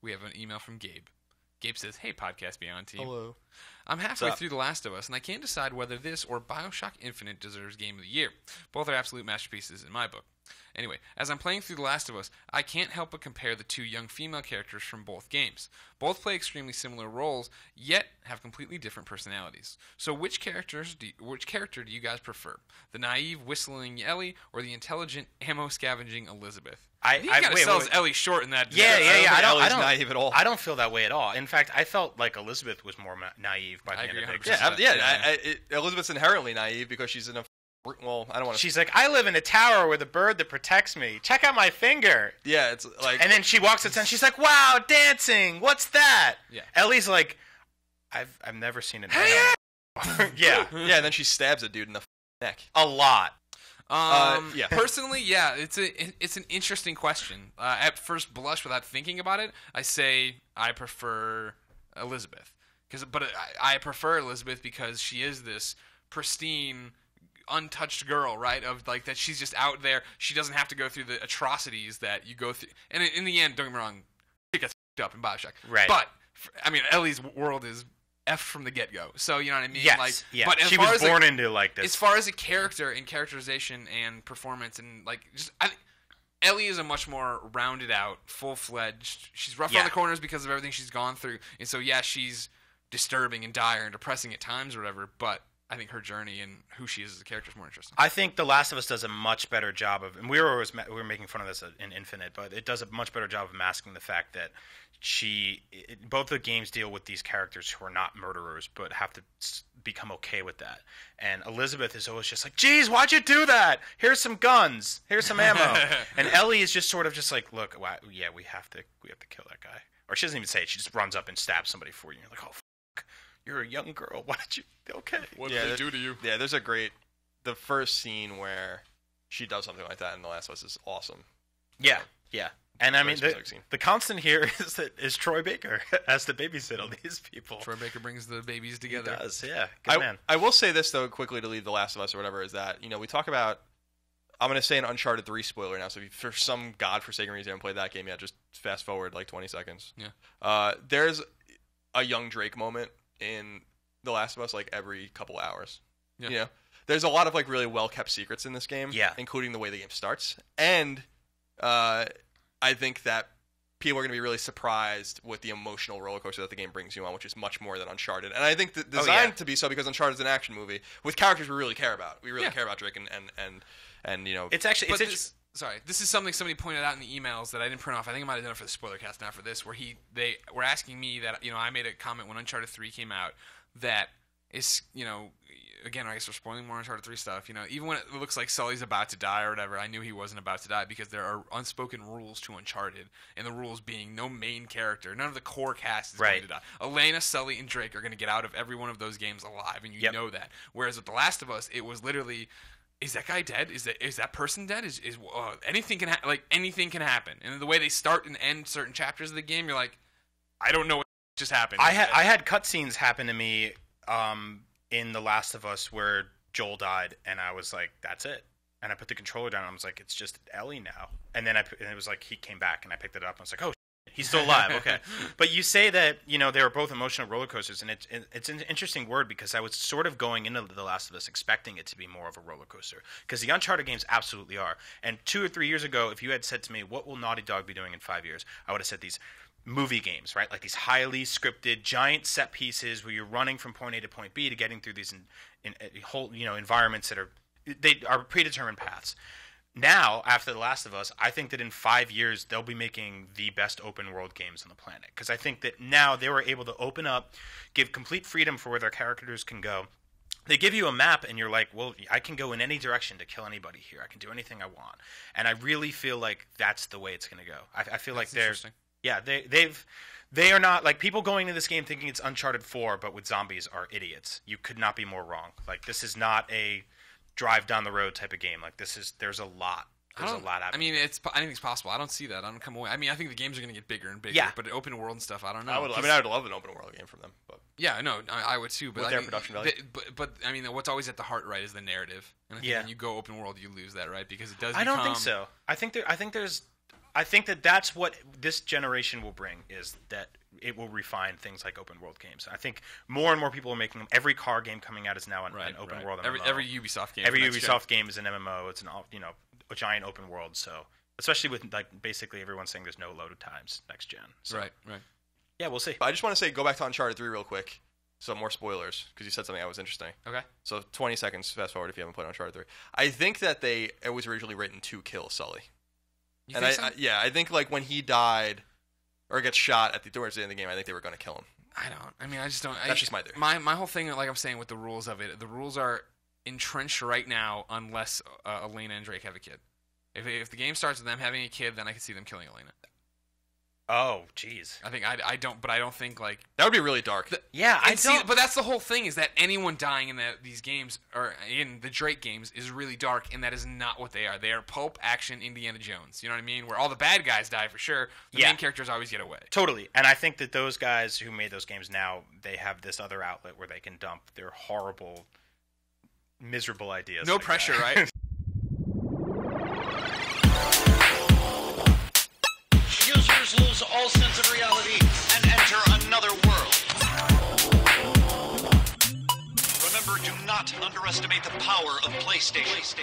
we have an email from Gabe. Gabe says, "Hey, Podcast Beyond team. Hello. I'm halfway through The Last of Us, and I can't decide whether this or BioShock Infinite deserves Game of the Year. Both are absolute masterpieces in my book. Anyway, as I'm playing through The Last of Us, I can't help but compare the two young female characters from both games. Both play extremely similar roles, yet have completely different personalities. So which character do you guys prefer? The naive, whistling Ellie, or the intelligent, ammo-scavenging Elizabeth?" He kind of sells Ellie short in that. Yeah. I don't naive at all. I don't feel that way at all. In fact, I felt like Elizabeth was more naive by the end of it. Elizabeth's inherently naive because she's in a. Well, I don't want to. She's like, I live in a tower with a bird that protects me. Check out my finger. Yeah, it's like. And then she walks outside and she's like, wow, dancing. What's that? Yeah. Ellie's like, I've never seen an animal. Yeah. And then she stabs a dude in the neck. A lot. Yeah. Personally, yeah, it's an interesting question. At first blush, without thinking about it, I say I prefer Elizabeth. But I prefer Elizabeth because she is this pristine, untouched girl, right? Of like that, she's just out there. She doesn't have to go through the atrocities that you go through. And in the end, don't get me wrong, she gets up in BioShock. Right. But I mean, Ellie's world is F from the get-go. So, you know what I mean? Yes, like, yeah. But she was born into like this. As far as a character and characterization and performance and like just Ellie is a much more rounded out, full-fledged. She's rough on the corners because of everything she's gone through. And so, yeah, she's disturbing and dire and depressing at times or whatever, but I think her journey and who she is as a character is more interesting. I think The Last of Us does a much better job of, and we were making fun of this in Infinite, but it does a much better job of masking the fact that both the games deal with these characters who are not murderers, but have to become okay with that. And Elizabeth is always just like, geez, why'd you do that? Here's some guns. Here's some ammo. And Ellie is just sort of just like, look, yeah, we have to kill that guy. Or she doesn't even say it. She just runs up and stabs somebody for you. And you're like, oh, you're a young girl. Why did you? Okay. What did they do to you? Yeah, there's the first scene where she does something like that in The Last of Us is awesome. Yeah. And I mean, the constant here is Troy Baker has to babysit all these people. Troy Baker brings the babies together. He does, yeah. Good man. I will say this, though, quickly to leave The Last of Us or whatever, is that, we talk about, I'm going to say an Uncharted 3 spoiler now, so if you, for some godforsaken reason, haven't played that game yet, just fast forward like 20 seconds. Yeah. There's a young Drake moment in The Last of Us like every couple hours. Yeah. There's a lot of like really well kept secrets in this game, including the way the game starts. And I think that people are going to be really surprised with the emotional roller coaster that the game brings you on, which is much more than Uncharted. And I think that designed to be so because Uncharted is an action movie with characters we really care about. We really care about Drake and it's actually this is something somebody pointed out in the emails that I didn't print off. I think I might have done it for the spoiler cast, not for this, where they were asking me that I made a comment when Uncharted 3 came out that is again, I guess we're spoiling more Uncharted 3 stuff. Even when it looks like Sully's about to die or whatever, I knew he wasn't about to die because there are unspoken rules to Uncharted, and the rules being no main character, none of the core cast is going to die. Elena, Sully, and Drake are going to get out of every one of those games alive, and you know that. Whereas with The Last of Us, it was literally, is that guy dead? Is that person dead? Is anything can anything can happen. And the way they start and end certain chapters of the game, you're like, I don't know what just happened. I had cutscenes happen to me in The Last of Us where Joel died, and I was like, that's it. And I put the controller down, and I was like, it's just Ellie now. And then it was like he came back, and I picked it up, and I was like, oh, he's still alive. Okay. But you say that they were both emotional roller coasters, and it's an interesting word because I was sort of going into The Last of Us expecting it to be more of a roller coaster because the Uncharted games absolutely are. And 2 or 3 years ago, if you had said to me, what will Naughty Dog be doing in 5 years, I would have said these movie games, right? Like these highly scripted, giant set pieces where you're running from point A to point B to getting through these whole environments that are predetermined paths. Now, after The Last of Us, I think that in 5 years they'll be making the best open world games on the planet because I think that now they were able to open up, give complete freedom for where their characters can go. They give you a map, and you're like, well, I can go in any direction to kill anybody here. I can do anything I want. And I really feel like that's the way it's going to go. I feel like they're... Yeah, they are not like people going into this game thinking it's Uncharted 4, but with zombies are idiots. You could not be more wrong. Like this is not a drive down the road type of game. Like there's a lot. There's a lot happening. I mean, anything's possible. I don't see that. I don't come away. I mean, I think the games are going to get bigger and bigger. Yeah. But open world and stuff, I don't know. I would love an open world game from them. But yeah, no, I would too. But with their production value. But I mean, what's always at the heart, right, is the narrative. And I think when you go open world, you lose that, right? Because it does. I don't think so. I think I think that's what this generation will bring, is that it will refine things like open world games. I think more and more people are making them. Every car game coming out is now an open world MMO. Every Ubisoft game. Every Ubisoft game is an MMO. It's a giant open world. So especially with basically everyone saying there's no loaded times next gen. So, right. Yeah, we'll see. But I just want to go back to Uncharted 3 real quick. So more spoilers, because you said something that was interesting. Okay. So 20 seconds fast forward if you haven't played Uncharted 3. I think that it was originally written to kill Sully. You think so? I think when he died or gets shot towards the end of the game, I think they were going to kill him. I just don't. That's just my theory. My whole thing, like I'm saying, with the rules of it, the rules are entrenched right now unless Elena and Drake have a kid. If the game starts with them having a kid, then I can see them killing Elena. Oh, jeez. I think I don't think that would be really dark. But that's the whole thing, is that anyone dying in these games or in the Drake games is really dark, and that is not what they are. They are pulp action Indiana Jones. You know what I mean? Where all the bad guys die for sure, the main characters always get away. Totally. And I think that those guys who made those games now, they have this other outlet where they can dump their horrible, miserable ideas. No pressure, right? Users lose all sense of reality and enter another world. Remember, do not underestimate the power of PlayStation.